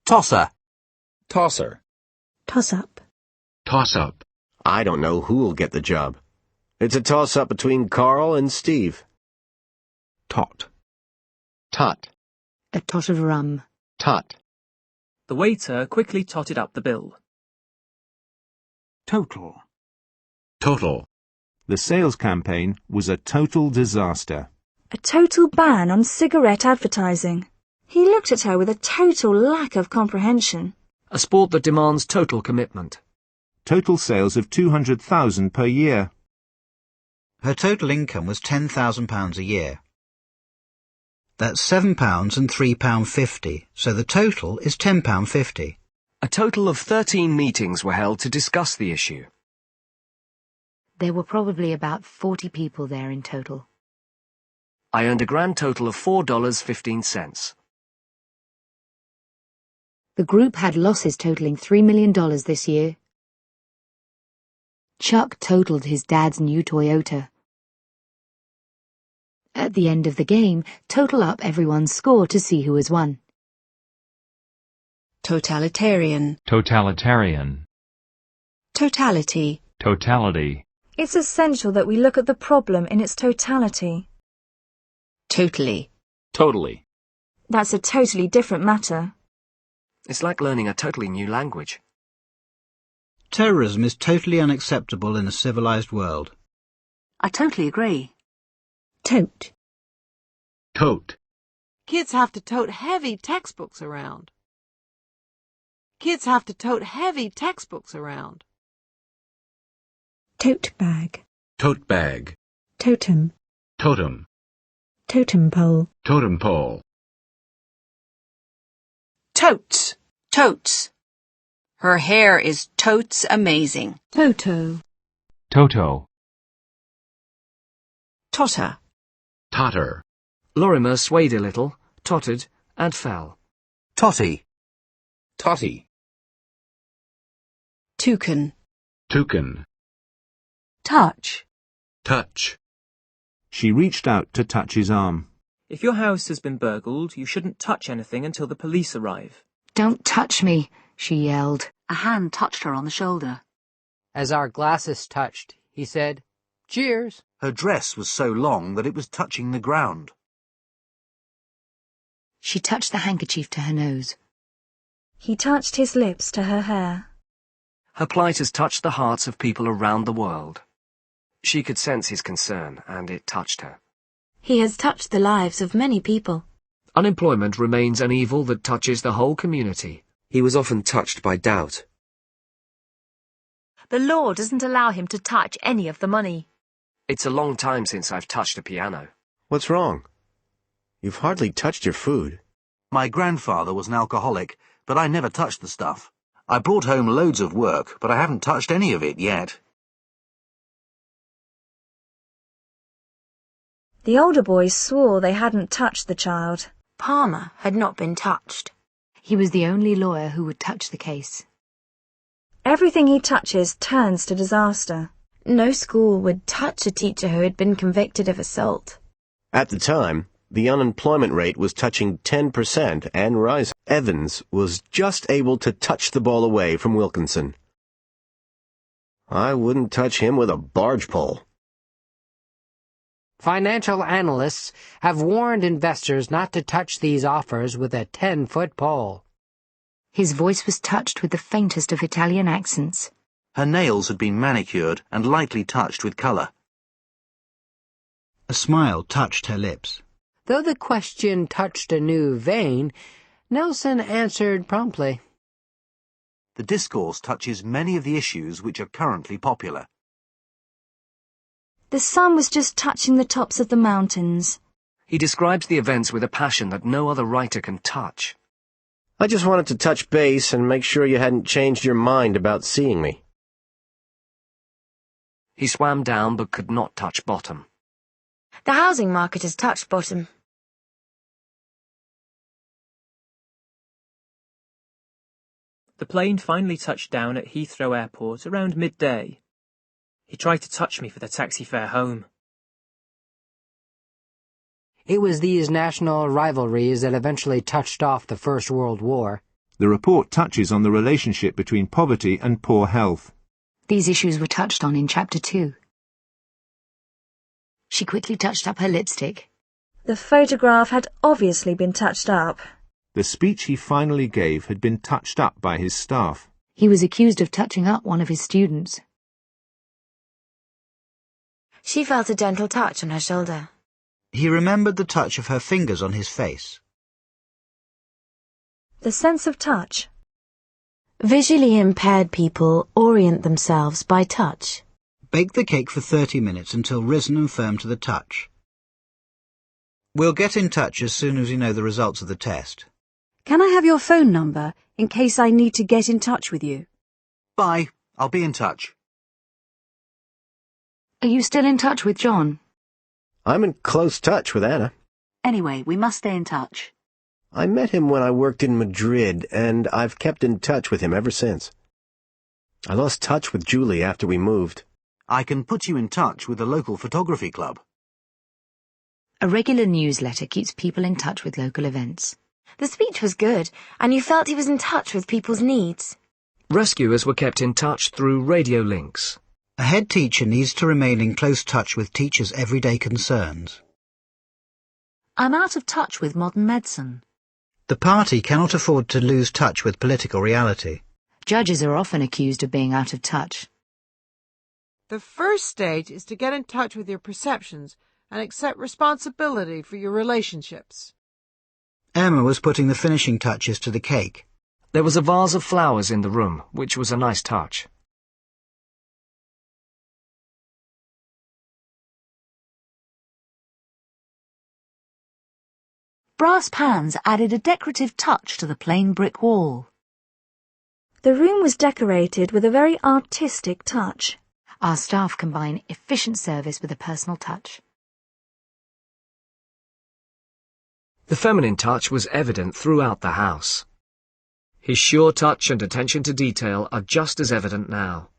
Tosser. Tosser. Toss-up. Toss-up. I don't know who'll get the job. It's a toss-up between Carl and Steve. Tot. Tot. A tot of rum. Tot. The waiter quickly totted up the bill. Total. Total. The sales campaign was a total disaster. A total ban on cigarette advertising. He looked at her with a total lack of comprehension. A sport that demands total commitment. Total sales of $200,000 per year. Her total income was £10,000 a year. That's £7 and £3.50, so the total is £10.50. A total of 13 meetings were held to discuss the issue. There were probably about 40 people there in total. I earned a grand total of $4.15. The group had losses totaling $3 million this year. Chuck totaled his dad's new Toyota. At the end of the game, total up everyone's score to see who has won. Totalitarian. Totalitarian. Totality. Totality. It's essential that we look at the problem in its totality. Totally. Totally. That's a totally different matter. It's like learning a totally new language. Terrorism is totally unacceptable in a civilized world. I totally agree. Tote. Tote. Kids have to tote heavy textbooks around. Kids have to tote heavy textbooks around. Tote bag. Tote bag. Totem. Totem. Totem pole. Totem pole. Totes. Totes. Her hair is totes amazing. Toto. Toto. Totter. Totter. Lorimer swayed a little, tottered, and fell. Totty. Totty. Toucan. Toucan. Touch. Touch. She reached out to touch his arm. If your house has been burgled, you shouldn't touch anything until the police arrive. Don't touch me, she yelled. A hand touched her on the shoulder. As our glasses touched, he said, "Cheers." Her dress was so long that it was touching the ground. She touched the handkerchief to her nose. He touched his lips to her hair. Her plight has touched the hearts of people around the world. She could sense his concern, and it touched her. He has touched the lives of many people. Unemployment remains an evil that touches the whole community. He was often touched by doubt. The law doesn't allow him to touch any of the money. It's a long time since I've touched a piano. What's wrong? You've hardly touched your food. My grandfather was an alcoholic, but I never touched the stuff. I brought home loads of work, but I haven't touched any of it yet. The older boys swore they hadn't touched the child. Palmer had not been touched. He was the only lawyer who would touch the case. Everything he touches turns to disaster. No school would touch a teacher who had been convicted of assault. At the time, the unemployment rate was touching 10% and rising. Evans was just able to touch the ball away from Wilkinson. I wouldn't touch him with a barge pole. Financial analysts have warned investors not to touch these offers with a 10-foot pole. His voice was touched with the faintest of Italian accents. Her nails had been manicured and lightly touched with colour. A smile touched her lips. Though the question touched a new vein, Nelson answered promptly. The discourse touches many of the issues which are currently popular. The sun was just touching the tops of the mountains. He describes the events with a passion that no other writer can touch. I just wanted to touch base and make sure you hadn't changed your mind about seeing me. He swam down but could not touch bottom. The housing market has touched bottom. The plane finally touched down at Heathrow Airport around midday. He tried to touch me for the taxi fare home. It was these national rivalries that eventually touched off the First World War. The report touches on the relationship between poverty and poor health. These issues were touched on in Chapter 2. She quickly touched up her lipstick. The photograph had obviously been touched up. The speech he finally gave had been touched up by his staff. He was accused of touching up one of his students. She felt a gentle touch on her shoulder. He remembered the touch of her fingers on his face. The sense of touch. Visually impaired people orient themselves by touch. Bake the cake for 30 minutes until risen and firm to the touch. We'll get in touch as soon as we know the results of the test. Can I have your phone number in case I need to get in touch with you? Bye. I'll be in touch. Are you still in touch with John? I'm in close touch with Anna. Anyway, we must stay in touch. I met him when I worked in Madrid, and I've kept in touch with him ever since. I lost touch with Julie after we moved. I can put you in touch with the local photography club. A regular newsletter keeps people in touch with local events. The speech was good, and you felt he was in touch with people's needs. Rescuers were kept in touch through radio links. A head teacher needs to remain in close touch with teachers' everyday concerns. I'm out of touch with modern medicine. The party cannot afford to lose touch with political reality. Judges are often accused of being out of touch. The first stage is to get in touch with your perceptions and accept responsibility for your relationships. Emma was putting the finishing touches to the cake. There was a vase of flowers in the room, which was a nice touch. Brass pans added a decorative touch to the plain brick wall. The room was decorated with a very artistic touch. Our staff combine efficient service with a personal touch. The feminine touch was evident throughout the house. His sure touch and attention to detail are just as evident now.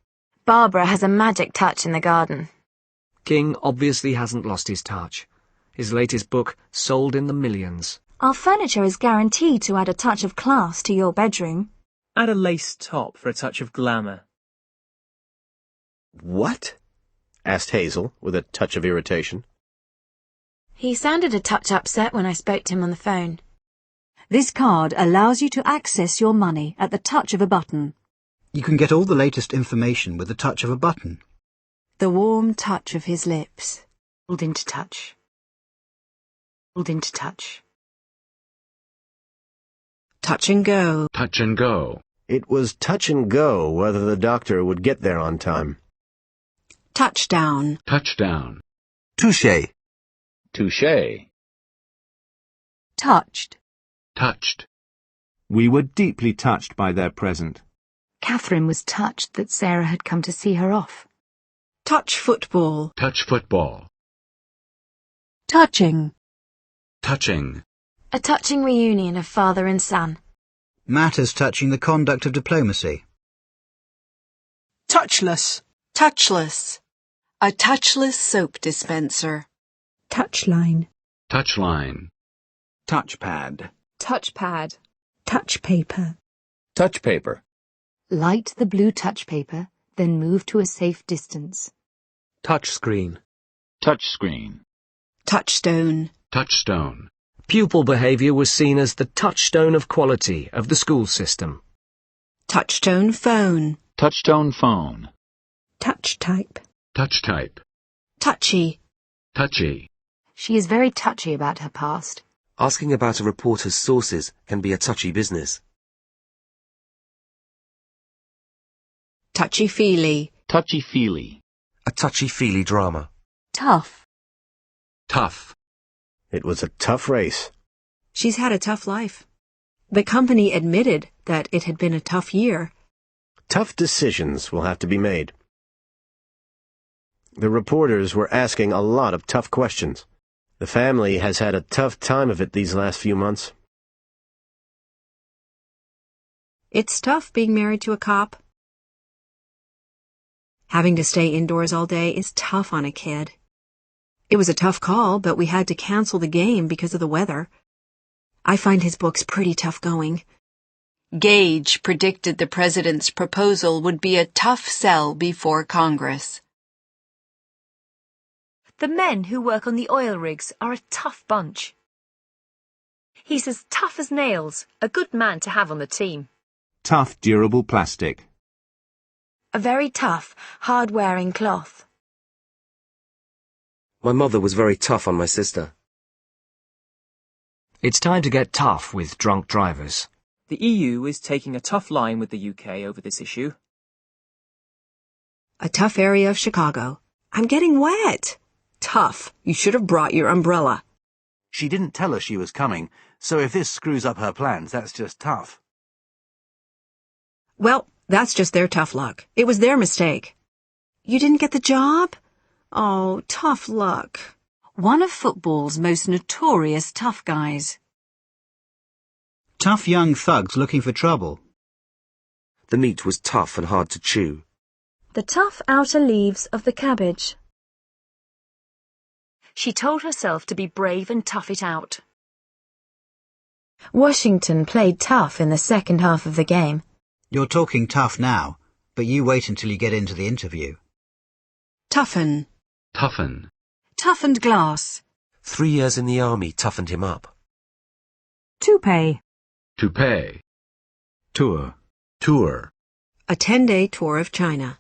Barbara has a magic touch in the garden. King obviously hasn't lost his touch. His latest book sold in the millions. Our furniture is guaranteed to add a touch of class to your bedroom. Add a lace top for a touch of glamour. What? Asked Hazel, with a touch of irritation. He sounded a touch upset when I spoke to him on the phone. This card allows you to access your money at the touch of a button. You can get all the latest information with the touch of a button. The warm touch of his lips. Pulled into touch. Pulled into touch. Touch and go. Touch and go. It was touch and go whether the doctor would get there on time. Touchdown. Touchdown. Touché. Touché. Touched. Touched. We were deeply touched by their present. Catherine was touched that Sarah had come to see her off. Touch football. Touch football. Touching. Touching. A touching reunion of father and son. Matters touching the conduct of diplomacy. Touchless. Touchless. A touchless soap dispenser. Touchline. Touchline. Touchpad. Touchpad. Touch paper. Touch paper. Light the blue touch paper, then move to a safe distance. Touchscreen. Touchscreen. Touchstone. Touchstone. Pupil behaviour was seen as the touchstone of quality of the school system. Touchtone phone. Touchtone phone. Touch type. Touch type. Touchy. Touchy. She is very touchy about her past. Asking about a reporter's sources can be a touchy business. Touchy-feely. Touchy-feely. A touchy-feely drama. Tough. Tough. It was a tough race. She's had a tough life. The company admitted that it had been a tough year. Tough decisions will have to be made. The reporters were asking a lot of tough questions. The family has had a tough time of it these last few months. It's tough being married to a cop. Having to stay indoors all day is tough on a kid. It was a tough call, but we had to cancel the game because of the weather. I find his books pretty tough going. Gage predicted the president's proposal would be a tough sell before Congress. The men who work on the oil rigs are a tough bunch. He's as tough as nails, a good man to have on the team. Tough, durable plastic. A very tough, hard-wearing cloth. My mother was very tough on my sister. It's time to get tough with drunk drivers. The EU is taking a tough line with the UK over this issue. A tough area of Chicago. I'm getting wet. Tough. You should have brought your umbrella. She didn't tell us she was coming, so if this screws up her plans, that's just tough. Well, that's just their tough luck. It was their mistake. You didn't get the job? Oh, tough luck. One of football's most notorious tough guys. Tough young thugs looking for trouble. The meat was tough and hard to chew. The tough outer leaves of the cabbage. She told herself to be brave and tough it out. Washington played tough in the second half of the game. You're talking tough now, but you wait until you get into the interview. Toughen. Toughen. Toughened glass. 3 years in the army toughened him up. Toupee. Toupee. Tour. Tour. A 10-day tour of China.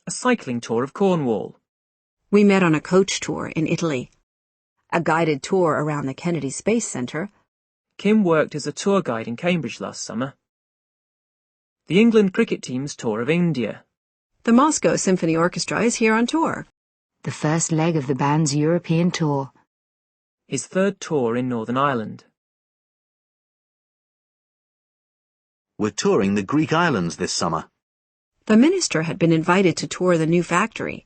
A cycling tour of Cornwall. We met on a coach tour in Italy. A guided tour around the Kennedy Space Center. Kim worked as a tour guide in Cambridge last summer. The England cricket team's tour of India. The Moscow Symphony Orchestra is here on tour. The first leg of the band's European tour. His third tour in Northern Ireland. We're touring the Greek islands this summer. The minister had been invited to tour the new factory.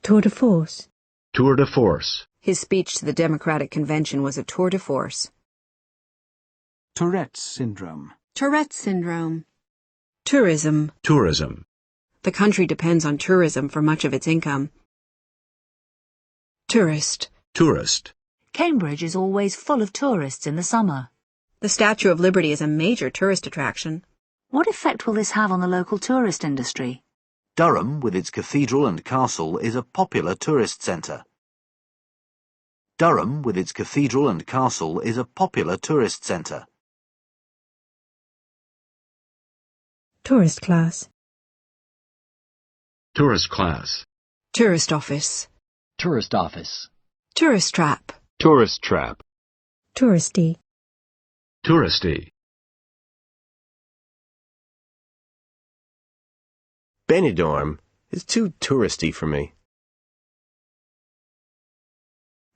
Tour de force. Tour de force. His speech to the Democratic Convention was a tour de force. Tourette's syndrome. Tourette's syndrome. Tourism. Tourism. The country depends on tourism for much of its income. Tourist. Tourist. Cambridge is always full of tourists in the summer. The Statue of Liberty is a major tourist attraction. What effect will this have on the local tourist industry? Durham, with its cathedral and castle, is a popular tourist centre. Durham, with its cathedral and castle, is a popular tourist centre. Tourist class. Tourist class. Tourist office. Tourist office. Tourist trap. Tourist trap. Touristy. Touristy. Benidorm is too touristy for me.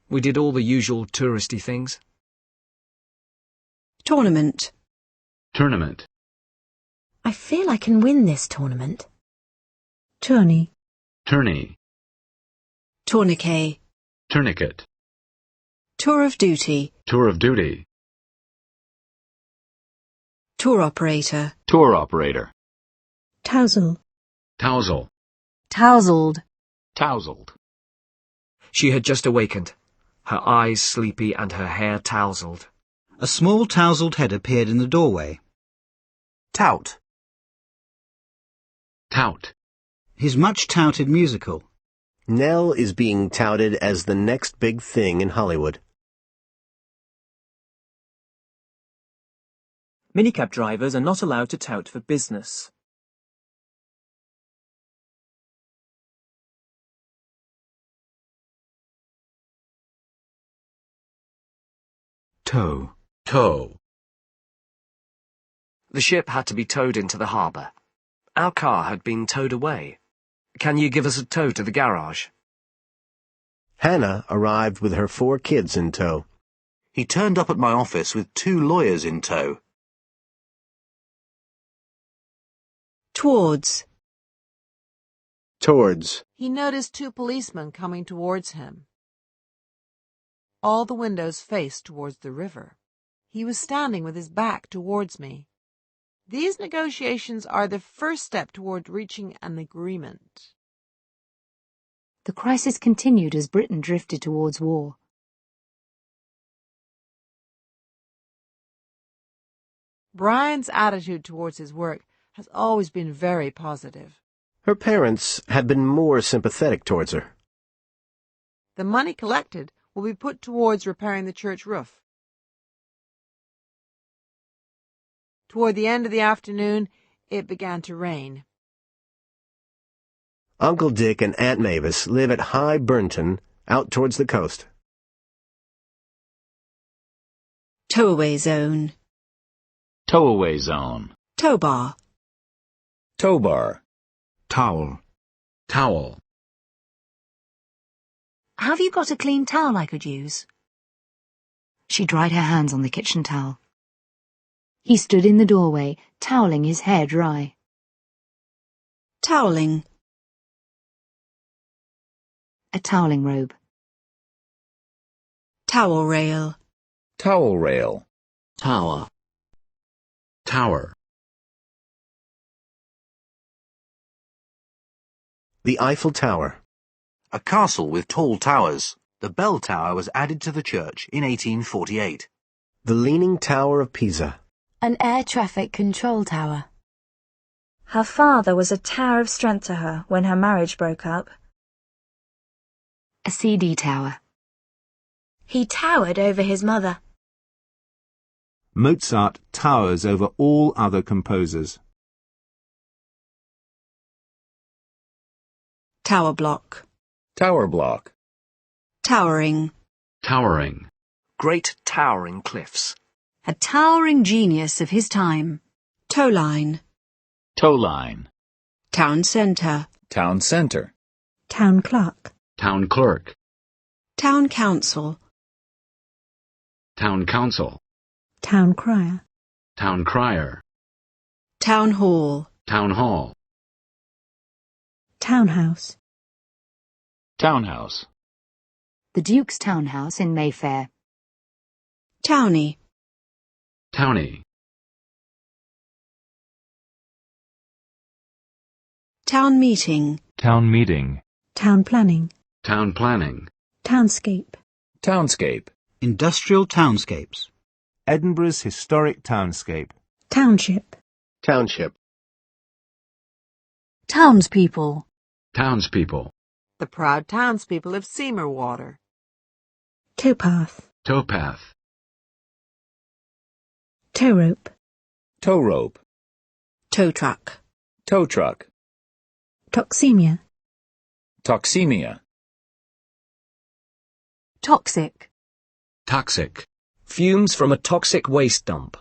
We did all the usual touristy things. Tournament. Tournament. I feel I can win this tournament. Tourney. Tourney. Tourniquet. Tourniquet. Tour of duty. Tour of duty. Tour operator. Tour operator. Tousle. Tousle. Tousled. Tousled. She had just awakened, her eyes sleepy and her hair tousled. A small tousled head appeared in the doorway. Tout. Tout. His much-touted musical. Nell is being touted as the next big thing in Hollywood. Minicab drivers are not allowed to tout for business. Tow. Tow. The ship had to be towed into the harbour. Our car had been towed away. Can you give us a tow to the garage? Hannah arrived with her 4 kids in tow. He turned up at my office with 2 lawyers in tow. Towards. Towards. He noticed 2 policemen coming towards him. All the windows faced towards the river. He was standing with his back towards me. These negotiations are the first step toward reaching an agreement. The crisis continued as Britain drifted towards war. Brian's attitude towards his work has always been very positive. Her parents had been more sympathetic towards her. The money collected will be put towards repairing the church roof. Toward the end of the afternoon, it began to rain. Uncle Dick and Aunt Mavis live at High Burnton, out towards the coast. Towaway zone. Towaway zone. Tow bar. Tow bar. Towel. Towel. Have you got a clean towel I could use? She dried her hands on the kitchen towel. He stood in the doorway, toweling his hair dry. Toweling. A toweling robe. Towel rail. Towel rail. Tower. Tower. The Eiffel Tower. A castle with tall towers. The bell tower was added to the church in 1848. The Leaning Tower of Pisa. An air traffic control tower. Her father was a tower of strength to her when her marriage broke up. A CD tower. He towered over his mother. Mozart towers over all other composers. Tower block. Tower block. Towering. Towering. Great towering cliffs. A towering genius of his time. Tow line. Tow line. Town centre. Town center. Town clerk. Town clerk. Town council. Town council. Town crier. Town crier. Town hall. Town hall. Townhouse. Townhouse. The Duke's townhouse in Mayfair. Townie. Townie. Town meeting. Town meeting. Town planning. Town planning. Townscape. Townscape. Industrial townscapes. Edinburgh's historic townscape. Township. Township. Townspeople. Townspeople. The proud townspeople of Seymour Water. Towpath. Towpath. Tow rope. Tow rope. Tow truck. Tow truck. Toxemia. Toxemia. Toxic. Toxic. Fumes from a toxic waste dump.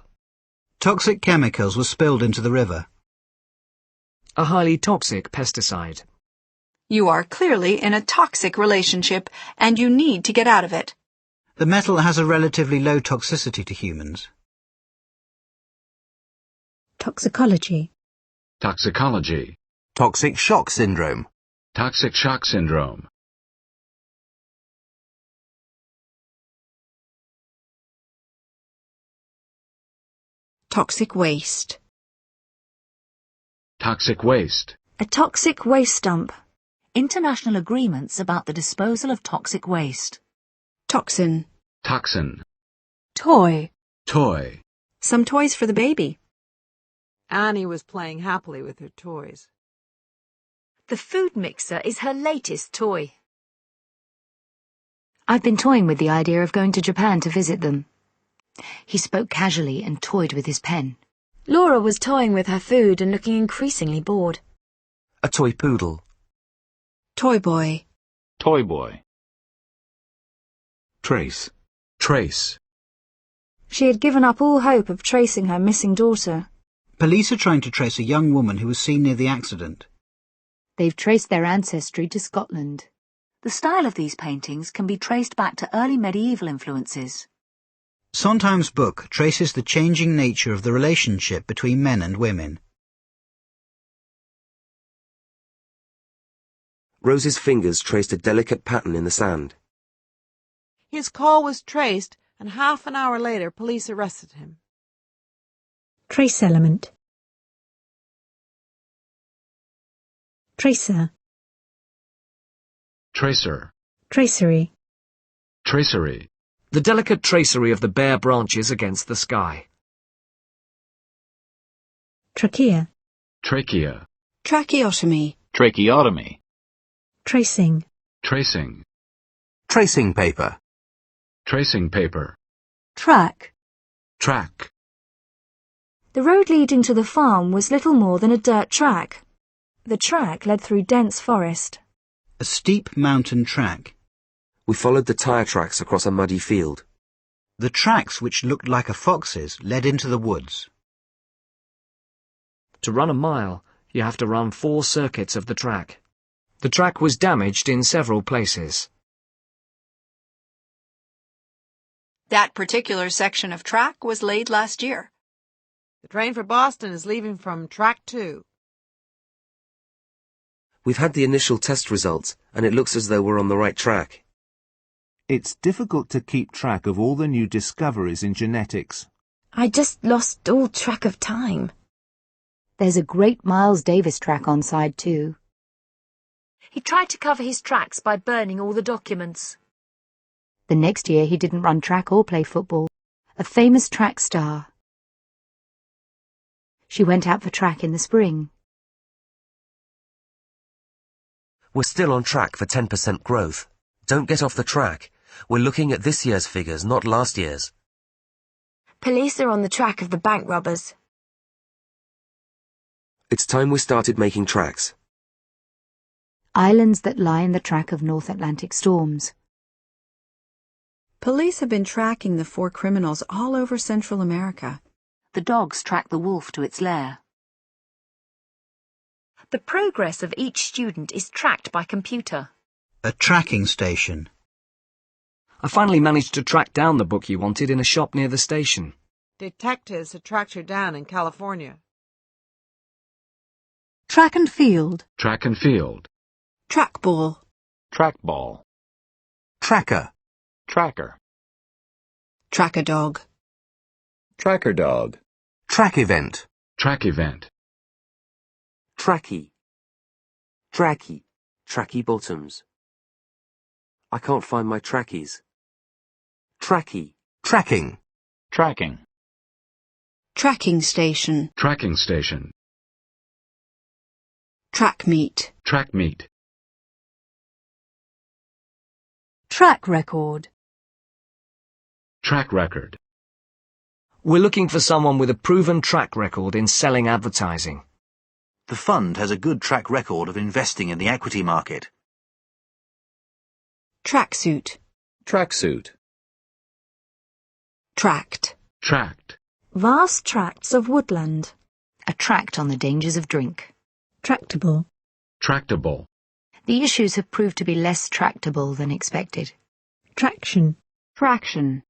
Toxic chemicals were spilled into the river. A highly toxic pesticide. You are clearly in a toxic relationship and you need to get out of it. The metal has a relatively low toxicity to humans. Toxicology. Toxicology. Toxic shock syndrome. Toxic shock syndrome. Toxic waste. Toxic waste. A toxic waste dump. International agreements about the disposal of toxic waste. Toxin. Toxin. Toy. Toy. Some toys for the baby. Annie was playing happily with her toys. The food mixer is her latest toy. I've been toying with the idea of going to Japan to visit them. He spoke casually and toyed with his pen. Laura was toying with her food and looking increasingly bored. A toy poodle. Toy boy. Toy boy. Trace. Trace. She had given up all hope of tracing her missing daughter. Police are trying to trace a young woman who was seen near the accident. They've traced their ancestry to Scotland. The style of these paintings can be traced back to early medieval influences. Sondheim's book traces the changing nature of the relationship between men and women. Rose's fingers traced a delicate pattern in the sand. His call was traced, and half an hour later police arrested him. Trace element. Tracer. Tracer. Tracery. Tracery. The delicate tracery of the bare branches against the sky. Trachea. Trachea. Tracheotomy. Tracheotomy. Tracing. Tracing. Tracing paper. Tracing paper. Track. Track. The road leading to the farm was little more than a dirt track. The track led through dense forest. A steep mountain track. We followed the tyre tracks across a muddy field. The tracks which looked like a fox's led into the woods. To run a mile, you have to run 4 circuits of the track. The track was damaged in several places. That particular section of track was laid last year. The train for Boston is leaving from track 2. We've had the initial test results, and it looks as though we're on the right track. It's difficult to keep track of all the new discoveries in genetics. I just lost all track of time. There's a great Miles Davis track on side 2. He tried to cover his tracks by burning all the documents. The next year he didn't run track or play football. A famous track star. She went out for track in the spring. We're still on track for 10% growth. Don't get off the track. We're looking at this year's figures, not last year's. Police are on the track of the bank robbers. It's time we started making tracks. Islands that lie in the track of North Atlantic storms. Police have been tracking the 4 criminals all over Central America. The dogs track the wolf to its lair. The progress of each student is tracked by computer. A tracking station. I finally managed to track down the book you wanted in a shop near the station. Detectives had tracked her down in California. Track and field. Track and field. Trackball. Trackball. Tracker. Tracker. Track-a-dog. Tracker dog. Track event. Track event. Tracky. Tracky. Tracky bottoms. I can't find my trackies. Tracky. Tracking. Tracking. Tracking station. Tracking station. Track meet. Track meet. Track record. Track record. We're looking for someone with a proven track record in selling advertising. The fund has a good track record of investing in the equity market. Tracksuit. Tracksuit. Tract. Tract. Vast tracts of woodland. A tract on the dangers of drink. Tractable. Tractable. The issues have proved to be less tractable than expected. Traction. Traction.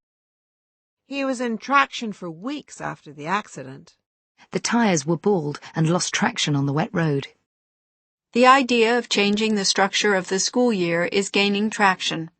He was in traction for weeks after the accident. The tyres were bald and lost traction on the wet road. The idea of changing the structure of the school year is gaining traction.